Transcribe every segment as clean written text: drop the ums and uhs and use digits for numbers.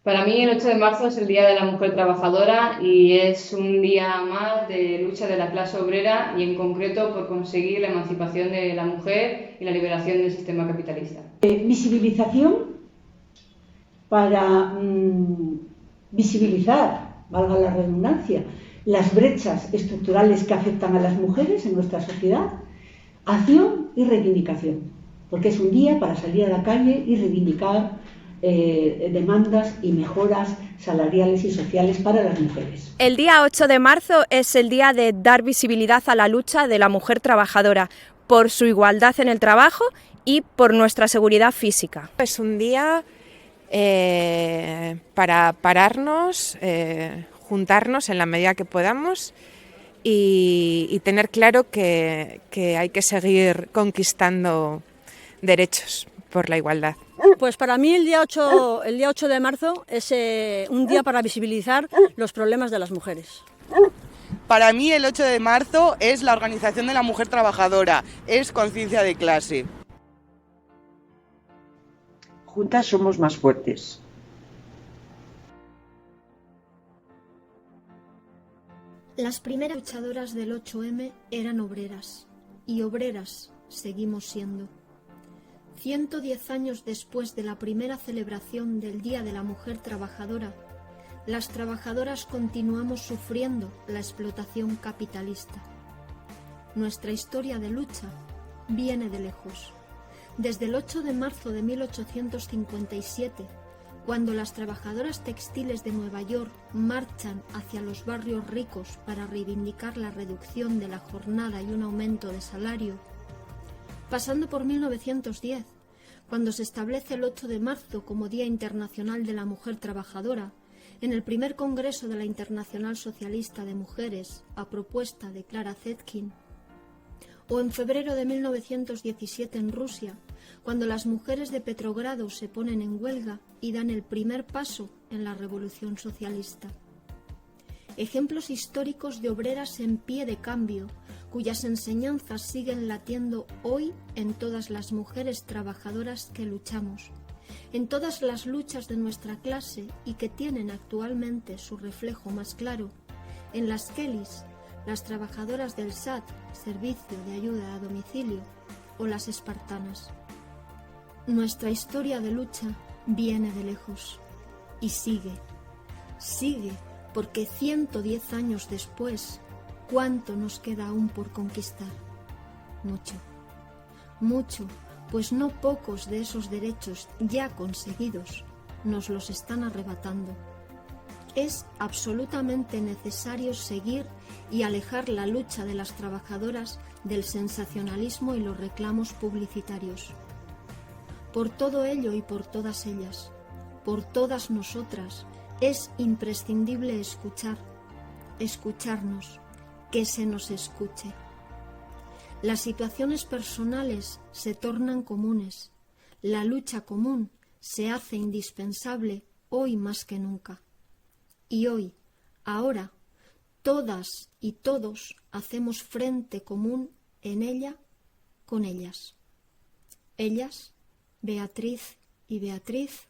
Para mí el 8 de marzo es el Día de la Mujer Trabajadora y es un día más de lucha de la clase obrera y en concreto por conseguir la emancipación de la mujer y la liberación del sistema capitalista. Visibilización para visibilizar, valga la redundancia, las brechas estructurales que afectan a las mujeres en nuestra sociedad, acción y reivindicación, porque es un día para salir a la calle y reivindicar demandas y mejoras salariales y sociales para las mujeres. El día 8 de marzo es el día de dar visibilidad a la lucha de la mujer trabajadora por su igualdad en el trabajo y por nuestra seguridad física. Es un día para pararnos, juntarnos en la medida que podamos y tener claro que hay que seguir conquistando derechos por la igualdad. Pues para mí el día 8 de marzo es un día para visibilizar los problemas de las mujeres. Para mí el 8 de marzo es la organización de la mujer trabajadora, es conciencia de clase. Juntas somos más fuertes. Las primeras luchadoras del 8M eran obreras, y obreras seguimos siendo. 110 años después de la primera celebración del Día de la Mujer Trabajadora, las trabajadoras continuamos sufriendo la explotación capitalista. Nuestra historia de lucha viene de lejos. Desde el 8 de marzo de 1857, cuando las trabajadoras textiles de Nueva York marchan hacia los barrios ricos para reivindicar la reducción de la jornada y un aumento de salario, pasando por 1910, cuando se establece el 8 de marzo como Día Internacional de la Mujer Trabajadora, en el primer Congreso de la Internacional Socialista de Mujeres, a propuesta de Clara Zetkin, o en febrero de 1917 en Rusia, cuando las mujeres de Petrogrado se ponen en huelga y dan el primer paso en la revolución socialista. Ejemplos históricos de obreras en pie de cambio, cuyas enseñanzas siguen latiendo hoy en todas las mujeres trabajadoras que luchamos, en todas las luchas de nuestra clase y que tienen actualmente su reflejo más claro en las Kellys, las trabajadoras del SAT, Servicio de Ayuda a Domicilio, o las espartanas. Nuestra historia de lucha viene de lejos y sigue porque 110 años después, ¿cuánto nos queda aún por conquistar? Mucho, pues no pocos de esos derechos ya conseguidos nos los están arrebatando. Es absolutamente necesario seguir y alejar la lucha de las trabajadoras del sensacionalismo y los reclamos publicitarios. Por todo ello y por todas ellas, por todas nosotras, es imprescindible escucharnos, que se nos escuche. Las situaciones personales se tornan comunes, la lucha común se hace indispensable hoy más que nunca. Y hoy, ahora, todas y todos hacemos frente común en ella con ellas. Ellas, Beatriz y Beatriz,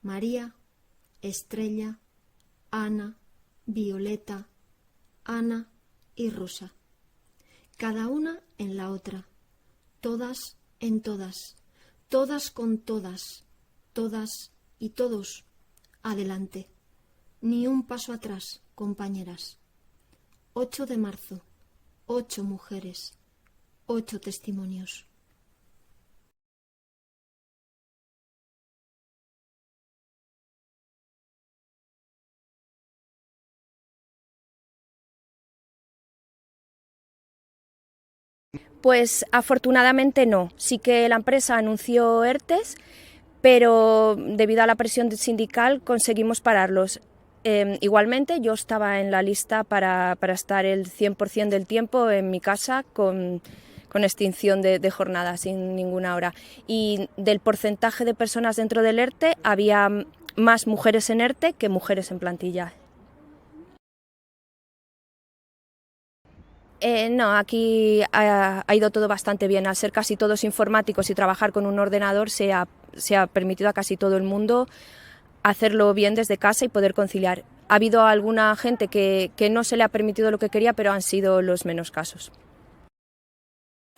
María, Estrella, Ana, Violeta, Ana y Rosa. Cada una en la otra, todas en todas, todas con todas, todas y todos, adelante. Ni un paso atrás, compañeras. 8 de marzo, 8 mujeres, 8 testimonios. Pues afortunadamente no. Sí que la empresa anunció ERTEs, pero debido a la presión sindical conseguimos pararlos. Igualmente yo estaba en la lista para estar el 100% del tiempo en mi casa con extinción de jornada, sin ninguna hora. Y del porcentaje de personas dentro del ERTE había más mujeres en ERTE que mujeres en plantilla. No, aquí ha ido todo bastante bien. Al ser casi todos informáticos y trabajar con un ordenador se ha permitido a casi todo el mundo hacerlo bien desde casa y poder conciliar. Ha habido alguna gente que no se le ha permitido lo que quería, pero han sido los menos casos.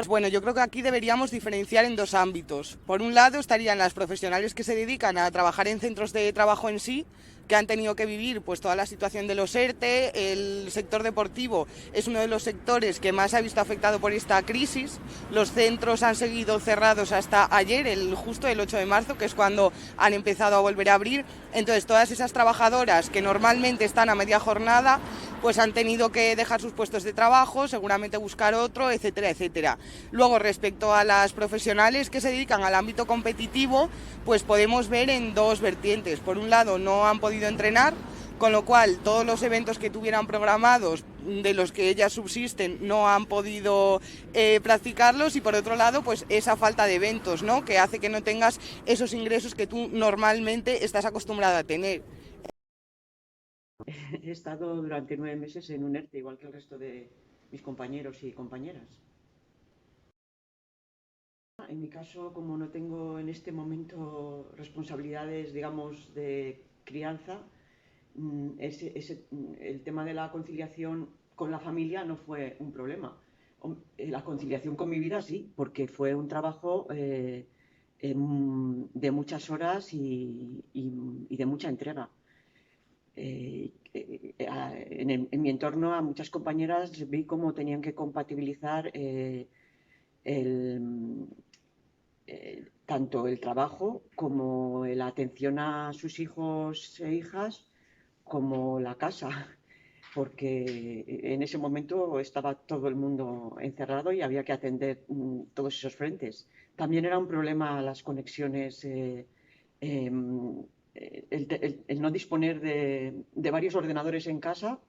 Bueno, yo creo que aquí deberíamos diferenciar en dos ámbitos. Por un lado estarían las profesionales que se dedican a trabajar en centros de trabajo en sí, que han tenido que vivir pues toda la situación de los ERTE. El sector deportivo es uno de los sectores que más se ha visto afectado por esta crisis. Los centros han seguido cerrados hasta ayer, justo el 8 de marzo, que es cuando han empezado a volver a abrir. Entonces todas esas trabajadoras que normalmente están a media jornada pues han tenido que dejar sus puestos de trabajo, seguramente buscar otro, etcétera, etcétera. Luego, respecto a las profesionales que se dedican al ámbito competitivo, pues podemos ver en dos vertientes. Por un lado, no han podido entrenar, con lo cual todos los eventos que tuvieran programados, de los que ellas subsisten, no han podido practicarlos, y por otro lado, pues esa falta de eventos, ¿no?, que hace que no tengas esos ingresos que tú normalmente estás acostumbrada a tener. He estado durante 9 meses en un ERTE, igual que el resto de mis compañeros y compañeras. En mi caso, como no tengo en este momento responsabilidades, digamos, de crianza, el tema de la conciliación con la familia no fue un problema. La conciliación con mi vida sí, porque fue un trabajo de muchas horas y de mucha entrega. En mi entorno, a muchas compañeras vi cómo tenían que compatibilizar tanto el trabajo como la atención a sus hijos e hijas, como la casa, porque en ese momento estaba todo el mundo encerrado y había que atender todos esos frentes. También era un problema las conexiones, el no disponer de varios ordenadores en casa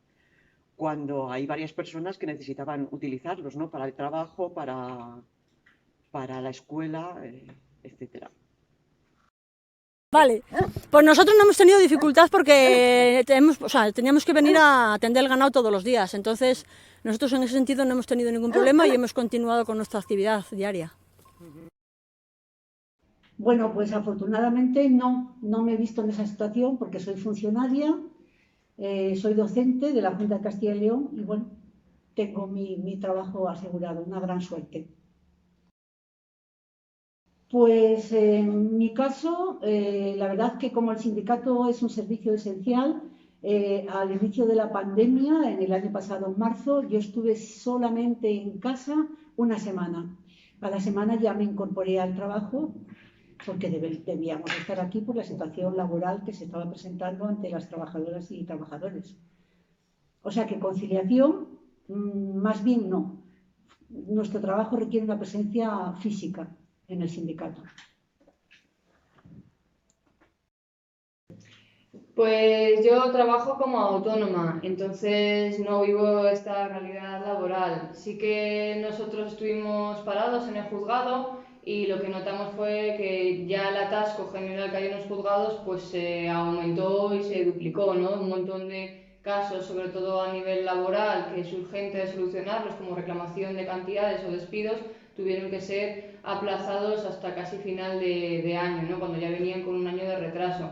cuando hay varias personas que necesitaban utilizarlos, ¿no?, para el trabajo, para la escuela, etcétera. Vale, pues nosotros no hemos tenido dificultad porque teníamos que venir a atender el ganado todos los días. Entonces, nosotros en ese sentido no hemos tenido ningún problema y hemos continuado con nuestra actividad diaria. Bueno, pues afortunadamente no me he visto en esa situación porque soy funcionaria, soy docente de la Junta de Castilla y León y bueno, tengo mi trabajo asegurado, una gran suerte. Pues en mi caso, la verdad que como el sindicato es un servicio esencial, al inicio de la pandemia, en el año pasado, en marzo, yo estuve solamente en casa una semana. A la semana ya me incorporé al trabajo porque debíamos estar aquí por la situación laboral que se estaba presentando ante las trabajadoras y trabajadores. O sea que conciliación, más bien no. Nuestro trabajo requiere una presencia física en el sindicato. Pues yo trabajo como autónoma, entonces no vivo esta realidad laboral. Sí que nosotros estuvimos parados en el juzgado y lo que notamos fue que ya el atasco general que hay en los juzgados pues se aumentó y se duplicó, ¿no? Un montón de casos, sobre todo a nivel laboral, que es urgente de solucionarlos, como reclamación de cantidades o despidos, tuvieron que ser aplazados hasta casi final de año, ¿no?, cuando ya venían con un año de retraso.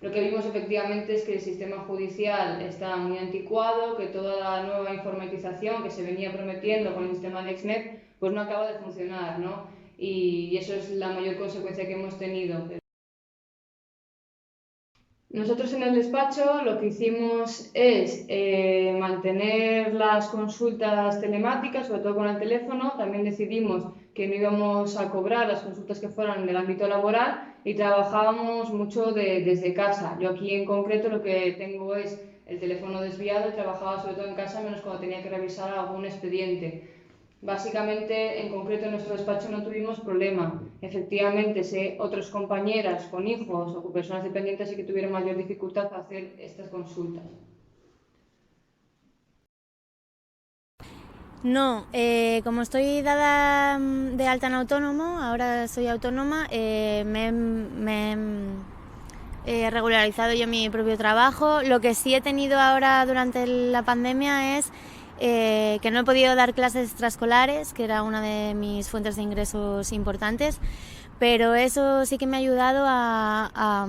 Lo que vimos efectivamente es que el sistema judicial está muy anticuado, que toda la nueva informatización que se venía prometiendo con el sistema LexNet pues no acaba de funcionar, ¿no? Y eso es la mayor consecuencia que hemos tenido. Nosotros en el despacho lo que hicimos es mantener las consultas telemáticas, sobre todo con el teléfono. También decidimos que no íbamos a cobrar las consultas que fueran del ámbito laboral y trabajábamos mucho desde casa. Yo aquí en concreto lo que tengo es el teléfono desviado y trabajaba sobre todo en casa, menos cuando tenía que revisar algún expediente. Básicamente, en concreto, en nuestro despacho no tuvimos problema. Efectivamente, otras compañeras con hijos o con personas dependientes sí que tuvieron mayor dificultad para hacer estas consultas. No, como estoy dada de alta en autónomo, ahora soy autónoma, me he regularizado yo mi propio trabajo. Lo que sí he tenido ahora durante la pandemia es que no he podido dar clases extraescolares, que era una de mis fuentes de ingresos importantes, pero eso sí que me ha ayudado a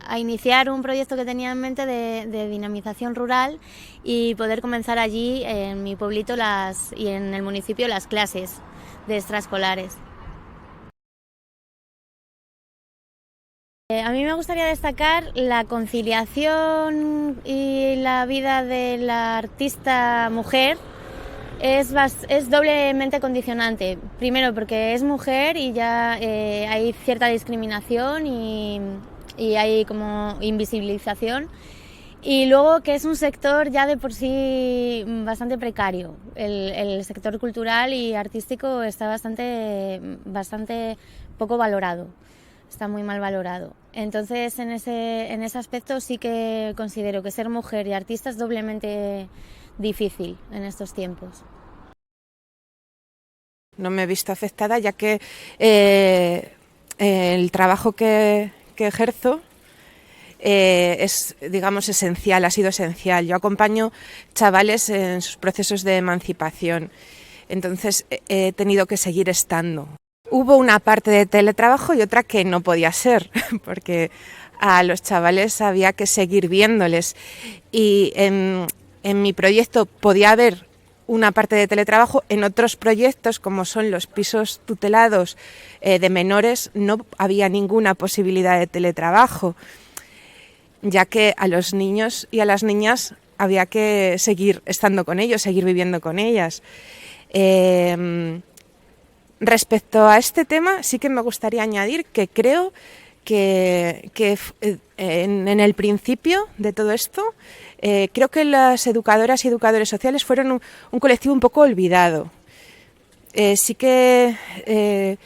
a iniciar un proyecto que tenía en mente de dinamización rural y poder comenzar allí en mi pueblito y en el municipio las clases de extraescolares. A mí me gustaría destacar la conciliación y la vida de la artista mujer. Es doblemente condicionante. Primero porque es mujer y ya hay cierta discriminación y hay como invisibilización. Y luego que es un sector ya de por sí bastante precario. El sector cultural y artístico está bastante poco valorado. Está muy mal valorado. Entonces, en ese aspecto sí que considero que ser mujer y artista es doblemente difícil en estos tiempos. No me he visto afectada, ya que el trabajo que ejerzo es, digamos, esencial, ha sido esencial. Yo acompaño chavales en sus procesos de emancipación, entonces he tenido que seguir estando. Hubo una parte de teletrabajo y otra que no podía ser, porque a los chavales había que seguir viéndoles. Y en mi proyecto podía haber una parte de teletrabajo, en otros proyectos, como son los pisos tutelados de menores, no había ninguna posibilidad de teletrabajo, ya que a los niños y a las niñas había que seguir estando con ellos, seguir viviendo con ellas. Respecto a este tema, sí que me gustaría añadir que creo que en el principio de todo esto, creo que las educadoras y educadores sociales fueron un colectivo un poco olvidado. Sí que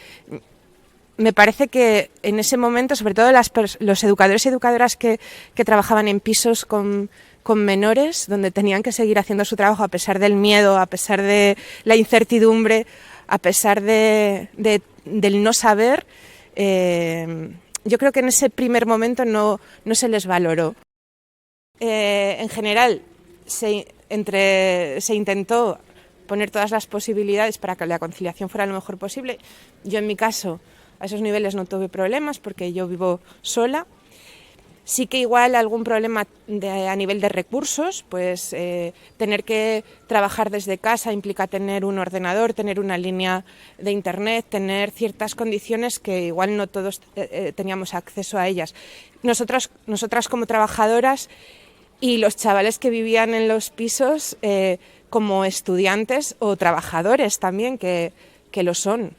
me parece que en ese momento, sobre todo los educadores y educadoras que trabajaban en pisos con menores, donde tenían que seguir haciendo su trabajo a pesar del miedo, a pesar de la incertidumbre, a pesar del no saber, yo creo que en ese primer momento no se les valoró. En general se intentó poner todas las posibilidades para que la conciliación fuera lo mejor posible. Yo en mi caso a esos niveles no tuve problemas porque yo vivo sola. Sí que igual algún problema a nivel de recursos, pues tener que trabajar desde casa implica tener un ordenador, tener una línea de internet, tener ciertas condiciones que igual no todos teníamos acceso a ellas. Nosotras como trabajadoras y los chavales que vivían en los pisos como estudiantes o trabajadores también, que lo son.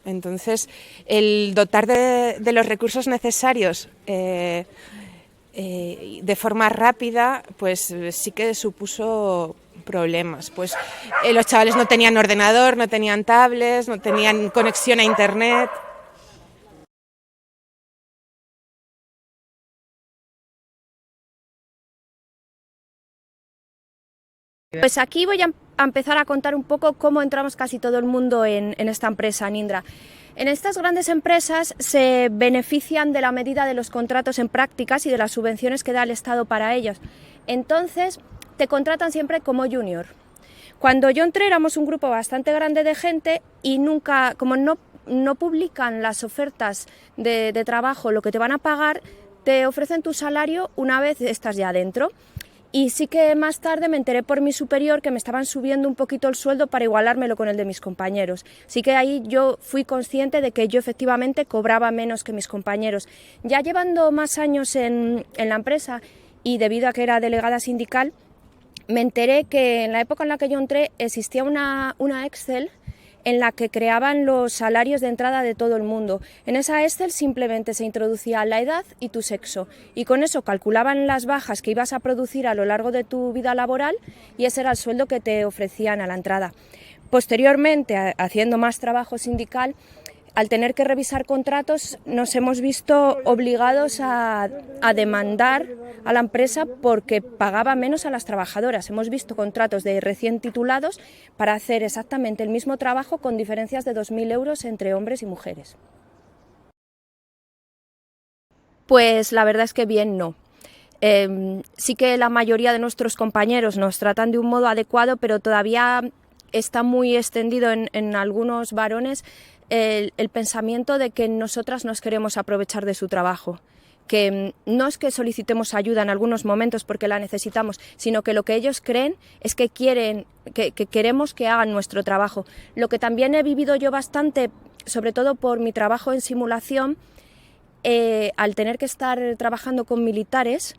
Entonces, el dotar de los recursos necesarios de forma rápida, pues sí que supuso problemas. Pues los chavales no tenían ordenador, no tenían tablets, no tenían conexión a internet. Pues aquí voy a empezar a contar un poco cómo entramos casi todo el mundo en esta empresa, Nindra. En estas grandes empresas se benefician de la medida de los contratos en prácticas y de las subvenciones que da el Estado para ellos. Entonces, te contratan siempre como junior. Cuando yo entré éramos un grupo bastante grande de gente y nunca, como no publican las ofertas de trabajo, lo que te van a pagar, te ofrecen tu salario una vez estás ya dentro. Y sí que más tarde me enteré por mi superior que me estaban subiendo un poquito el sueldo para igualármelo con el de mis compañeros. Sí que ahí yo fui consciente de que yo efectivamente cobraba menos que mis compañeros. Ya llevando más años en la empresa y debido a que era delegada sindical, me enteré que en la época en la que yo entré existía una Excel en la que creaban los salarios de entrada de todo el mundo. En esa Excel simplemente se introducía la edad y tu sexo, y con eso calculaban las bajas que ibas a producir a lo largo de tu vida laboral y ese era el sueldo que te ofrecían a la entrada. Posteriormente, haciendo más trabajo sindical, al tener que revisar contratos, nos hemos visto obligados a demandar a la empresa porque pagaba menos a las trabajadoras. Hemos visto contratos de recién titulados para hacer exactamente el mismo trabajo con diferencias de 2.000 euros entre hombres y mujeres. Pues la verdad es que bien no. Sí que la mayoría de nuestros compañeros nos tratan de un modo adecuado, pero todavía está muy extendido en algunos varones el pensamiento de que nosotras nos queremos aprovechar de su trabajo, que no es que solicitemos ayuda en algunos momentos porque la necesitamos, sino que lo que ellos creen es que queremos que hagan nuestro trabajo. Lo que también he vivido yo bastante, sobre todo por mi trabajo en simulación, al tener que estar trabajando con militares,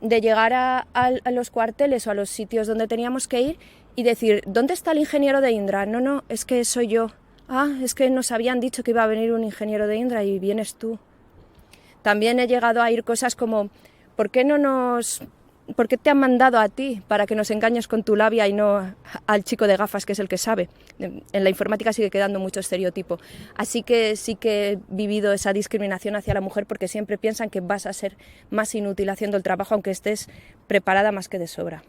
de llegar a los cuarteles o a los sitios donde teníamos que ir y decir, ¿dónde está el ingeniero de Indra? No, es que soy yo. Es que nos habían dicho que iba a venir un ingeniero de Indra y vienes tú. También he llegado a oír cosas como, ¿por qué te han mandado a ti para que nos engañes con tu labia y no al chico de gafas que es el que sabe? En la informática sigue quedando mucho estereotipo. Así que sí que he vivido esa discriminación hacia la mujer porque siempre piensan que vas a ser más inútil haciendo el trabajo aunque estés preparada más que de sobra.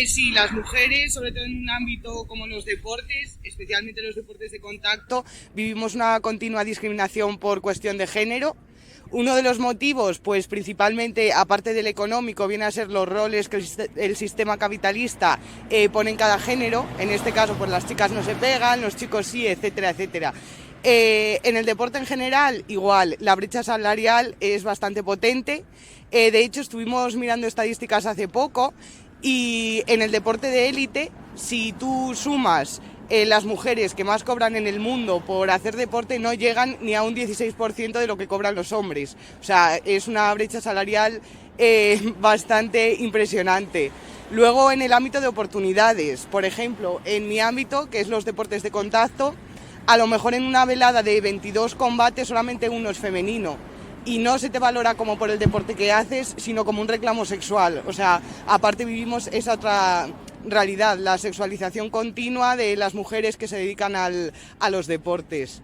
Sí, las mujeres, sobre todo en un ámbito como los deportes, especialmente los deportes de contacto, vivimos una continua discriminación por cuestión de género. Uno de los motivos, pues principalmente, aparte del económico, viene a ser los roles que el sistema capitalista pone en cada género. En este caso, pues las chicas no se pegan, los chicos sí, etcétera, etcétera. En el deporte en general, igual, la brecha salarial es bastante potente. De hecho, estuvimos mirando estadísticas hace poco. Y en el deporte de élite, si tú sumas las mujeres que más cobran en el mundo por hacer deporte, no llegan ni a un 16% de lo que cobran los hombres. O sea, es una brecha salarial bastante impresionante. Luego, en el ámbito de oportunidades, por ejemplo, en mi ámbito, que es los deportes de contacto, a lo mejor en una velada de 22 combates solamente uno es femenino. Y no se te valora como por el deporte que haces, sino como un reclamo sexual. O sea, aparte vivimos esa otra realidad, la sexualización continua de las mujeres que se dedican a los deportes.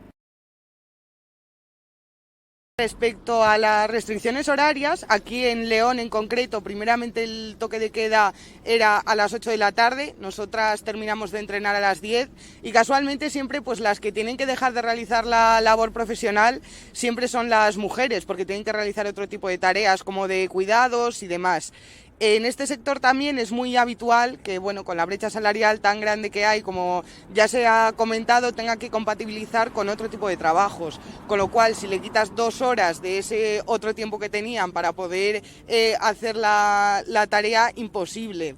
Respecto a las restricciones horarias, aquí en León en concreto, primeramente el toque de queda era a las 8 de la tarde, nosotras terminamos de entrenar a las 10 y casualmente siempre pues las que tienen que dejar de realizar la labor profesional siempre son las mujeres porque tienen que realizar otro tipo de tareas como de cuidados y demás. En este sector también es muy habitual que, bueno, con la brecha salarial tan grande que hay, como ya se ha comentado, tenga que compatibilizar con otro tipo de trabajos. Con lo cual, si le quitas 2 horas de ese otro tiempo que tenían para poder hacer la tarea, imposible.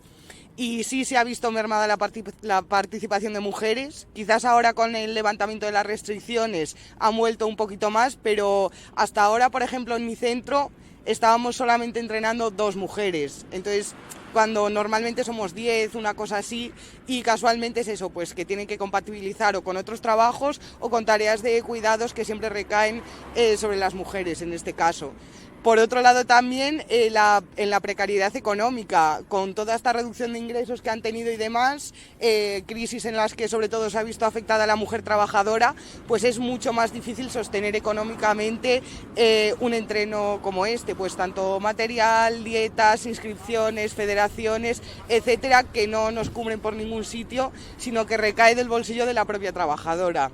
Y sí se ha visto mermada la participación de mujeres. Quizás ahora con el levantamiento de las restricciones han vuelto un poquito más, pero hasta ahora, por ejemplo, en mi centro estábamos solamente entrenando 2 mujeres, entonces cuando normalmente somos 10, una cosa así, y casualmente es eso, pues que tienen que compatibilizar o con otros trabajos o con tareas de cuidados que siempre recaen sobre las mujeres en este caso. Por otro lado también en la precariedad económica, con toda esta reducción de ingresos que han tenido y demás, crisis en las que sobre todo se ha visto afectada la mujer trabajadora, pues es mucho más difícil sostener económicamente un entreno como este, pues tanto material, dietas, inscripciones, federaciones, etcétera, que no nos cubren por ningún sitio, sino que recae del bolsillo de la propia trabajadora.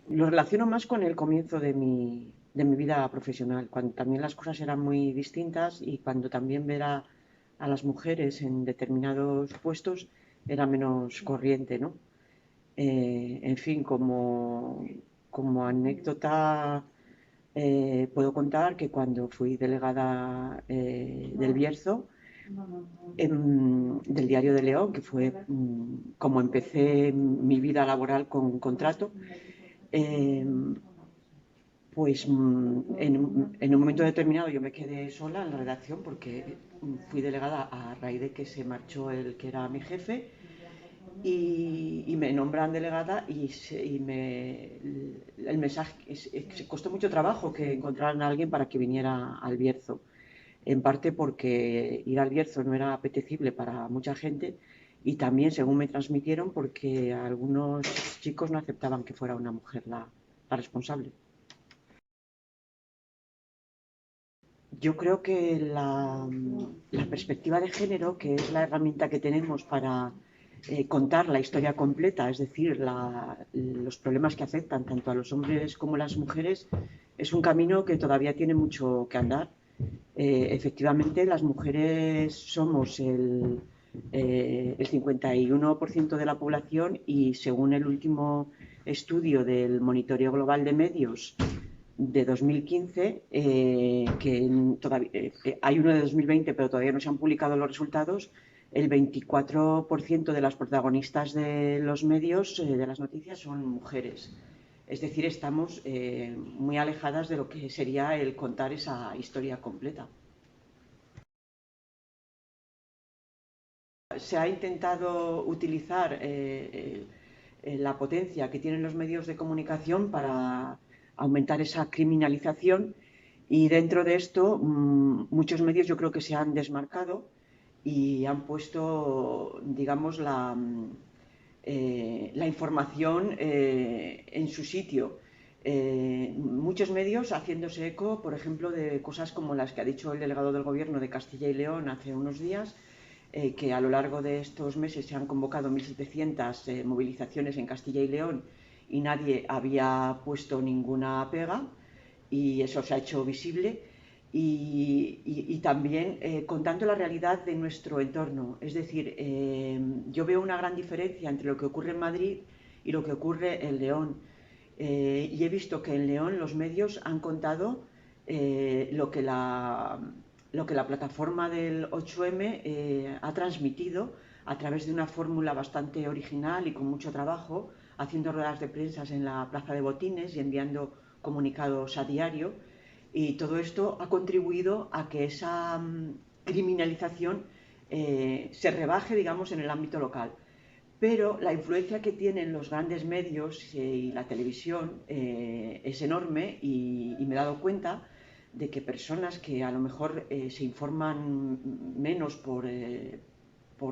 Lo relaciono más con el comienzo de mi vida profesional, cuando también las cosas eran muy distintas y cuando también ver a las mujeres en determinados puestos era menos corriente, ¿no? En fin, como anécdota puedo contar que cuando fui delegada del Bierzo, del Diario de León, que fue como empecé mi vida laboral con contrato, pues en un momento determinado yo me quedé sola en la redacción porque fui delegada a raíz de que se marchó el que era mi jefe y me nombran delegada y el mensaje, costó mucho trabajo que encontraran a alguien para que viniera al Bierzo, en parte porque ir al Bierzo no era apetecible para mucha gente y también, según me transmitieron, porque algunos chicos no aceptaban que fuera una mujer la responsable. Yo creo que la perspectiva de género, que es la herramienta que tenemos para contar la historia completa, es decir, los problemas que afectan tanto a los hombres como a las mujeres, es un camino que todavía tiene mucho que andar. Efectivamente, las mujeres somos el 51% de la población, y según el último estudio del Monitoreo Global de Medios de 2015, hay uno de 2020 pero todavía no se han publicado los resultados, el 24% de las protagonistas de los medios, de las noticias, son mujeres. Es decir, estamos muy alejadas de lo que sería el contar esa historia completa. Se ha intentado utilizar la potencia que tienen los medios de comunicación para aumentar esa criminalización, y dentro de esto muchos medios yo creo que se han desmarcado y han puesto, digamos, la información en su sitio. Muchos medios haciéndose eco, por ejemplo, de cosas como las que ha dicho el delegado del Gobierno de Castilla y León hace unos días, que a lo largo de estos meses se han convocado 1.700 movilizaciones en Castilla y León y nadie había puesto ninguna pega, y eso se ha hecho visible. Y también contando la realidad de nuestro entorno. Es decir, yo veo una gran diferencia entre lo que ocurre en Madrid y lo que ocurre en León. Y he visto que en León los medios han contado lo que la plataforma del 8M ha transmitido a través de una fórmula bastante original y con mucho trabajo, haciendo ruedas de prensa en la Plaza de Botines y enviando comunicados a diario. Y todo esto ha contribuido a que esa criminalización se rebaje, digamos, en el ámbito local. Pero la influencia que tienen los grandes medios y la televisión es enorme, y me he dado cuenta de que personas que a lo mejor se informan menos por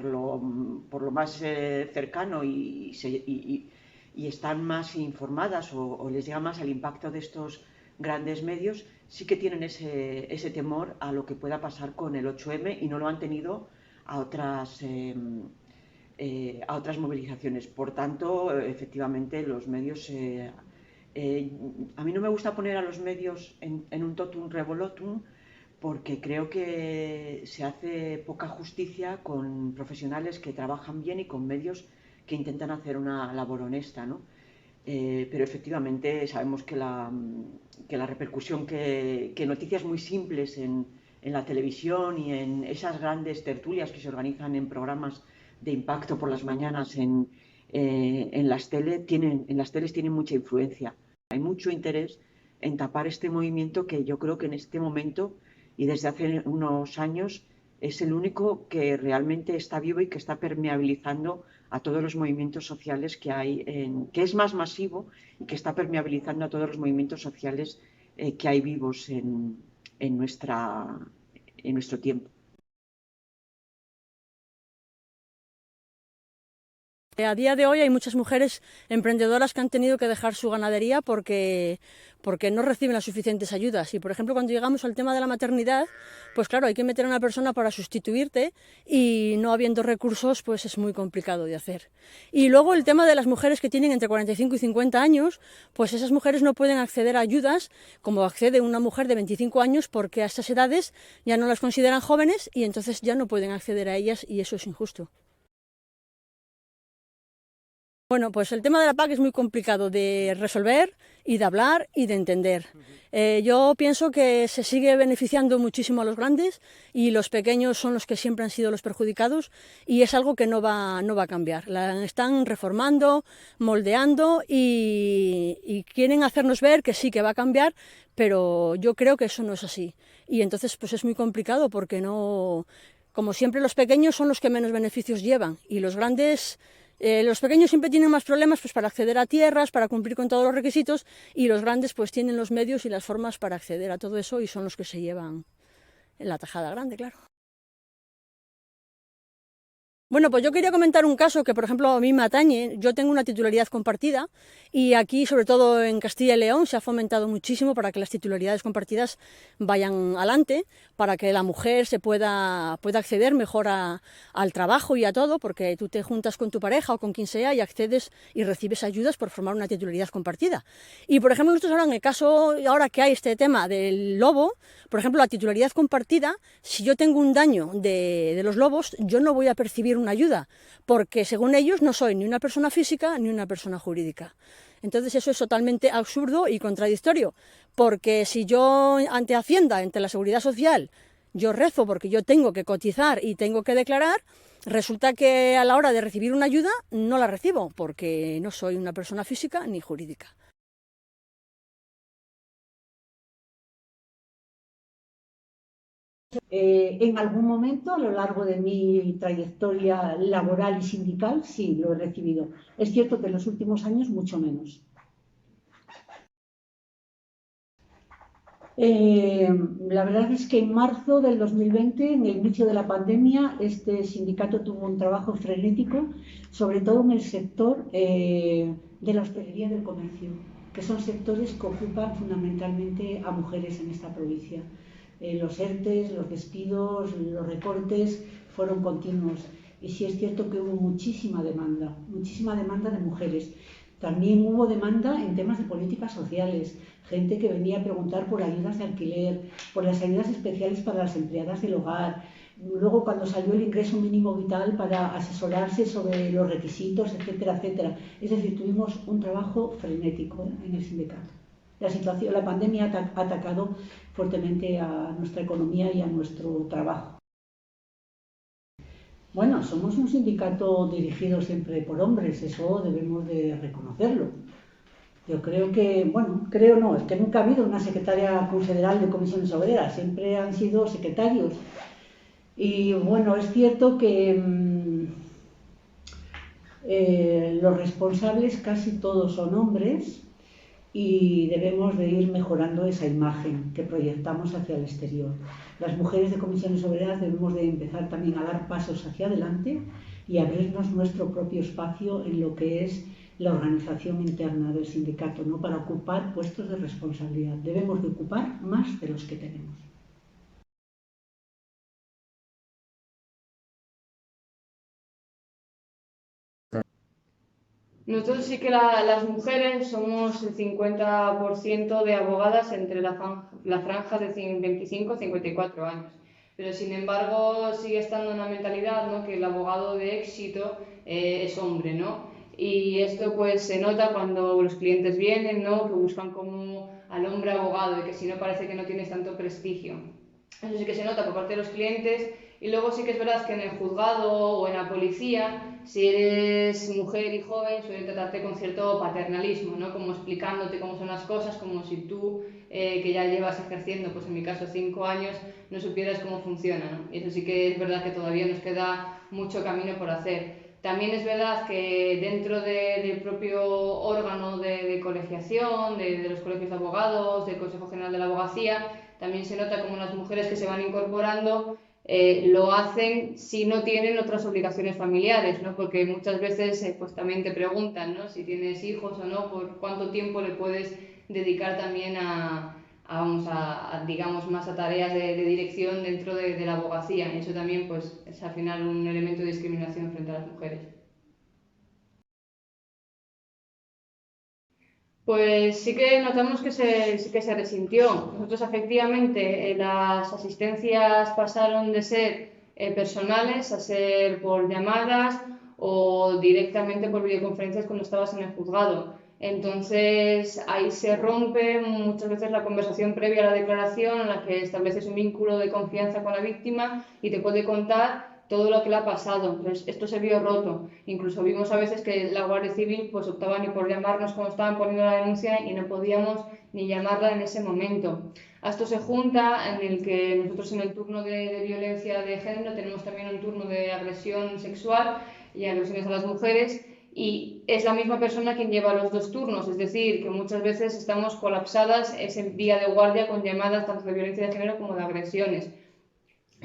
lo más cercano y están más informadas o les llega más el impacto de estos grandes medios, sí que tienen ese temor a lo que pueda pasar con el 8M, y no lo han tenido a otras movilizaciones. Por tanto, efectivamente, los medios... a mí no me gusta poner a los medios en un totum revolutum, porque creo que se hace poca justicia con profesionales que trabajan bien y con medios que intentan hacer una labor honesta, ¿no? Pero efectivamente sabemos que la repercusión que noticias muy simples en la televisión y en esas grandes tertulias que se organizan en programas de impacto por las mañanas en las teles tienen mucha influencia. Hay mucho interés en tapar este movimiento, que yo creo que en este momento y desde hace unos años es el único que realmente está vivo y que está permeabilizando a todos los movimientos sociales que hay, que es más masivo y que está permeabilizando a todos los movimientos sociales que hay vivos en nuestro tiempo. A día de hoy hay muchas mujeres emprendedoras que han tenido que dejar su ganadería porque no reciben las suficientes ayudas. Y, por ejemplo, cuando llegamos al tema de la maternidad, pues claro, hay que meter a una persona para sustituirte, y no habiendo recursos, pues es muy complicado de hacer. Y luego el tema de las mujeres que tienen entre 45 y 50 años, pues esas mujeres no pueden acceder a ayudas como accede una mujer de 25 años, porque a estas edades ya no las consideran jóvenes y entonces ya no pueden acceder a ellas, y eso es injusto. Bueno, pues el tema de la PAC es muy complicado de resolver y de hablar y de entender. Yo pienso que se sigue beneficiando muchísimo a los grandes y los pequeños son los que siempre han sido los perjudicados, y es algo que no va a cambiar. La están reformando, moldeando y quieren hacernos ver que sí, que va a cambiar, pero yo creo que eso no es así. Y entonces pues es muy complicado, porque no, como siempre, los pequeños son los que menos beneficios llevan, y los grandes... los pequeños siempre tienen más problemas pues para acceder a tierras, para cumplir con todos los requisitos, y los grandes pues tienen los medios y las formas para acceder a todo eso, y son los que se llevan la tajada grande, claro. Bueno, pues yo quería comentar un caso que, por ejemplo, a mí me atañe. Yo tengo una titularidad compartida y aquí, sobre todo en Castilla y León, se ha fomentado muchísimo para que las titularidades compartidas vayan adelante, para que la mujer pueda acceder mejor al trabajo y a todo, porque tú te juntas con tu pareja o con quien sea y accedes y recibes ayudas por formar una titularidad compartida. Y, por ejemplo, nosotros ahora, en el caso, ahora que hay este tema del lobo, por ejemplo, la titularidad compartida, si yo tengo un daño de los lobos, yo no voy a percibir una ayuda, porque según ellos no soy ni una persona física ni una persona jurídica. Entonces eso es totalmente absurdo y contradictorio, porque si yo ante Hacienda, ante la Seguridad Social, yo rezo porque yo tengo que cotizar y tengo que declarar, resulta que a la hora de recibir una ayuda no la recibo, porque no soy una persona física ni jurídica. En algún momento a lo largo de mi trayectoria laboral y sindical sí lo he recibido. Es cierto que en los últimos años mucho menos. La verdad es que en marzo del 2020, en el inicio de la pandemia, este sindicato tuvo un trabajo frenético, sobre todo en el sector de la hostelería y del comercio, que son sectores que ocupan fundamentalmente a mujeres en esta provincia. Los ERTEs, los despidos, los recortes fueron continuos y sí es cierto que hubo muchísima demanda de mujeres. También hubo demanda en temas de políticas sociales, gente que venía a preguntar por ayudas de alquiler, por las ayudas especiales para las empleadas del hogar. Luego, cuando salió el ingreso mínimo vital, para asesorarse sobre los requisitos, etcétera, etcétera. Es decir, tuvimos un trabajo frenético en el sindicato. La pandemia ha atacado fuertemente a nuestra economía y a nuestro trabajo. Bueno, somos un sindicato dirigido siempre por hombres, eso debemos de reconocerlo. Yo creo que, es que nunca ha habido una secretaria confederal de comisiones obreras, siempre han sido secretarios. Y bueno, es cierto que los responsables casi todos son hombres y debemos de ir mejorando esa imagen que proyectamos hacia el exterior. Las mujeres de comisiones obreras debemos de empezar también a dar pasos hacia adelante y abrirnos nuestro propio espacio en lo que es la organización interna del sindicato, ¿no? Para ocupar puestos de responsabilidad. Debemos de ocupar más de los que tenemos. Nosotros sí que las mujeres somos el 50% de abogadas entre la franja de 25 y 54 años. Pero sin embargo sigue estando una mentalidad, ¿no?, que el abogado de éxito es hombre, ¿no? Y esto pues se nota cuando los clientes vienen, ¿no?, que buscan como al hombre abogado y que si no parece que no tienes tanto prestigio. Eso sí que se nota por parte de los clientes. Y luego sí que es verdad que en el juzgado o en la policía, si eres mujer y joven, suelen tratarte con cierto paternalismo, ¿no? Como explicándote cómo son las cosas, como si tú, que ya llevas ejerciendo, pues en mi caso 5 años, no supieras cómo funciona, ¿no? Y eso sí que es verdad que todavía nos queda mucho camino por hacer. También es verdad que dentro del propio órgano de colegiación, de los colegios de abogados, del Consejo General de la Abogacía, también se nota como las mujeres que se van incorporando lo hacen si no tienen otras obligaciones familiares, ¿no? Porque muchas veces pues también te preguntan, ¿no?, si tienes hijos o no, por cuánto tiempo le puedes dedicar también digamos, más a tareas de dirección dentro de la abogacía. Y eso también pues es al final un elemento de discriminación frente a las mujeres. Pues sí que notamos que sí que se resintió. Nosotros efectivamente las asistencias pasaron de ser personales a ser por llamadas o directamente por videoconferencias cuando estabas en el juzgado. Entonces ahí se rompe muchas veces la conversación previa a la declaración, en la que estableces un vínculo de confianza con la víctima y te puede contar todo lo que le ha pasado. Entonces, esto se vio roto. Incluso vimos a veces que la Guardia Civil pues optaba ni por llamarnos cuando estaban poniendo la denuncia y no podíamos ni llamarla en ese momento. A esto se junta en el que nosotros en el turno de violencia de género tenemos también un turno de agresión sexual y agresiones a las mujeres, y es la misma persona quien lleva los dos turnos, es decir, que muchas veces estamos colapsadas ese día de guardia con llamadas tanto de violencia de género como de agresiones.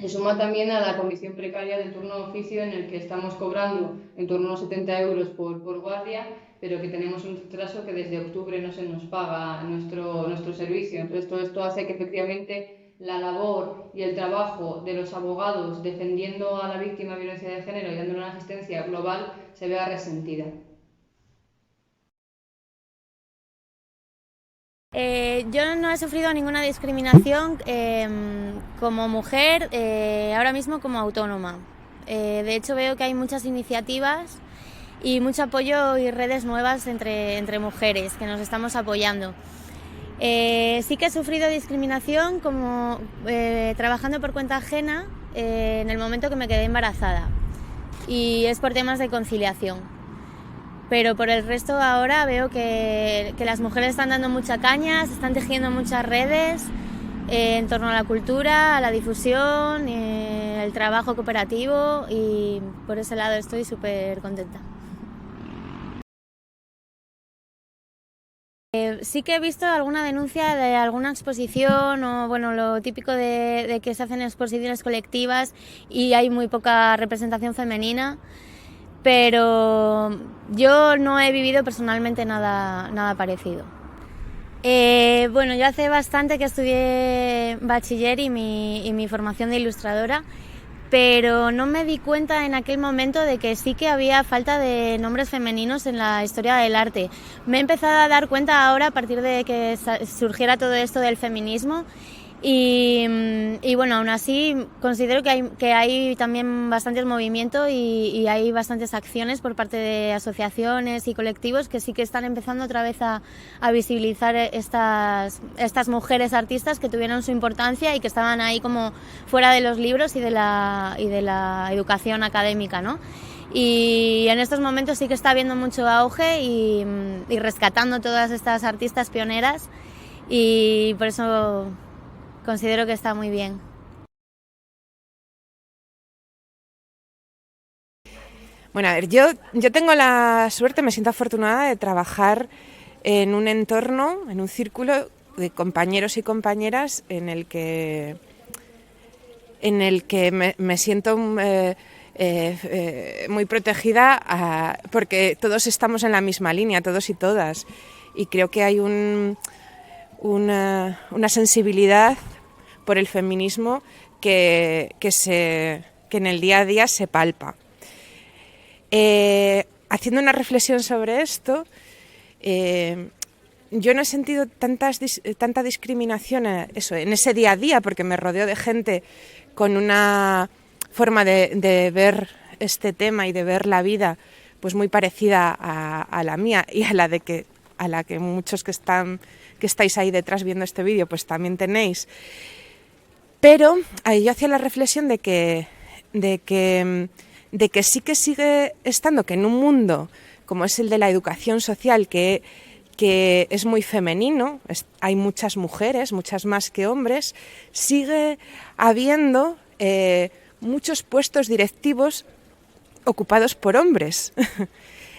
Se suma también a la condición precaria del turno de oficio, en el que estamos cobrando en torno a unos 70 euros por guardia, pero que tenemos un retraso que desde octubre no se nos paga nuestro servicio. Entonces, todo esto hace que efectivamente la labor y el trabajo de los abogados defendiendo a la víctima de violencia de género y dándole una asistencia global se vea resentida. Yo no he sufrido ninguna discriminación como mujer, ahora mismo como autónoma. De hecho, veo que hay muchas iniciativas y mucho apoyo y redes nuevas entre mujeres que nos estamos apoyando. Sí que he sufrido discriminación como trabajando por cuenta ajena en el momento que me quedé embarazada, y es por temas de conciliación. Pero por el resto ahora veo que las mujeres están dando mucha caña, se están tejiendo muchas redes en torno a la cultura, a la difusión, el trabajo cooperativo, y por ese lado estoy súper contenta. Sí que he visto alguna denuncia de alguna exposición, o bueno, lo típico de que se hacen exposiciones colectivas y hay muy poca representación femenina. Pero yo no he vivido personalmente nada parecido. Bueno, yo hace bastante que estudié bachiller y mi formación de ilustradora, pero no me di cuenta en aquel momento de que sí que había falta de nombres femeninos en la historia del arte. Me he empezado a dar cuenta ahora, a partir de que surgiera todo esto del feminismo. Y bueno, aún así considero que hay también bastantes movimientos y hay bastantes acciones por parte de asociaciones y colectivos que sí que están empezando otra vez a visibilizar estas mujeres artistas que tuvieron su importancia y que estaban ahí como fuera de los libros y de la educación académica, ¿no? Y en estos momentos sí que está habiendo mucho auge y rescatando todas estas artistas pioneras, y por eso considero que está muy bien. Bueno, a ver, yo tengo la suerte, me siento afortunada de trabajar en un entorno, en un círculo de compañeros y compañeras en el que me siento muy protegida, porque todos estamos en la misma línea, todos y todas, y creo que hay una sensibilidad por el feminismo que en el día a día se palpa. Haciendo una reflexión sobre esto, yo no he sentido tanta discriminación en ese día a día, porque me rodeo de gente con una forma de ver este tema y de ver la vida pues muy parecida a la mía y a la que muchos que estáis ahí detrás viendo este vídeo pues también tenéis. Pero yo hacía la reflexión de que sí que sigue estando, que en un mundo como es el de la educación social, que es muy femenino, hay muchas mujeres, muchas más que hombres, sigue habiendo muchos puestos directivos ocupados por hombres.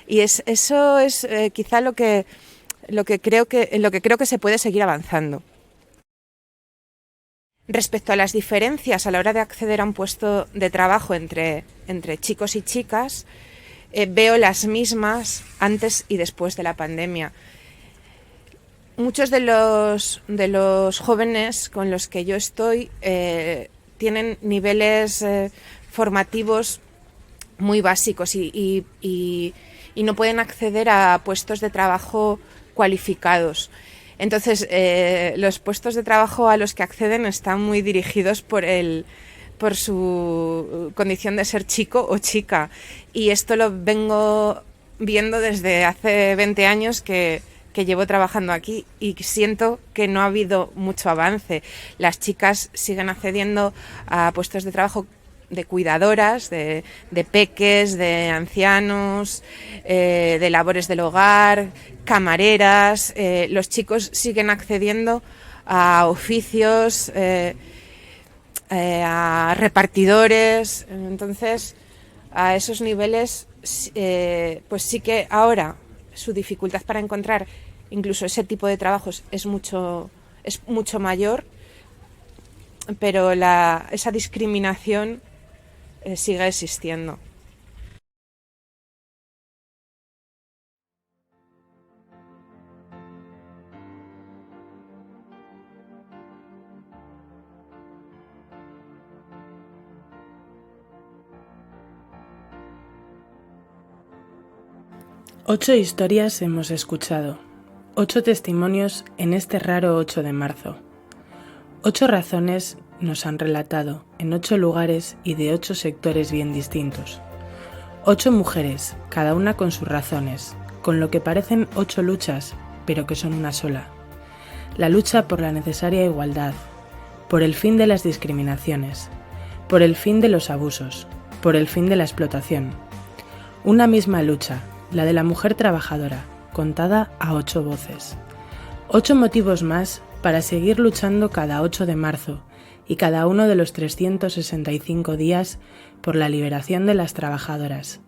Y eso es quizá lo que creo que se puede seguir avanzando. Respecto a las diferencias a la hora de acceder a un puesto de trabajo entre chicos y chicas, veo las mismas antes y después de la pandemia. Muchos de los jóvenes con los que yo estoy tienen niveles formativos muy básicos y no pueden acceder a puestos de trabajo cualificados. Entonces, los puestos de trabajo a los que acceden están muy dirigidos por su condición de ser chico o chica. Y esto lo vengo viendo desde hace 20 años que llevo trabajando aquí, y siento que no ha habido mucho avance. Las chicas siguen accediendo a puestos de trabajo de cuidadoras, de peques, de ancianos, de labores del hogar, camareras. Los chicos siguen accediendo a oficios, a repartidores. Entonces, a esos niveles, pues sí que ahora su dificultad para encontrar incluso ese tipo de trabajos es mucho mayor. pero esa discriminación sigue existiendo. Ocho historias hemos escuchado, 8 testimonios en este raro 8 de marzo. 8 razones nos han relatado en 8 lugares y de 8 sectores bien distintos. 8 mujeres, cada una con sus razones, con lo que parecen 8 luchas, pero que son una sola. La lucha por la necesaria igualdad, por el fin de las discriminaciones, por el fin de los abusos, por el fin de la explotación. Una misma lucha, la de la mujer trabajadora, contada a 8 voces. 8 motivos más para seguir luchando cada 8 de marzo y cada uno de los 365 días por la liberación de las trabajadoras.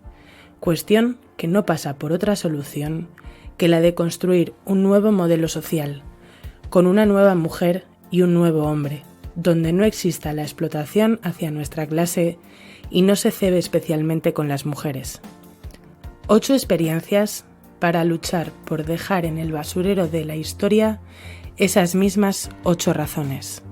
Cuestión que no pasa por otra solución que la de construir un nuevo modelo social, con una nueva mujer y un nuevo hombre, donde no exista la explotación hacia nuestra clase y no se cebe especialmente con las mujeres. 8 experiencias para luchar por dejar en el basurero de la historia esas mismas 8 razones.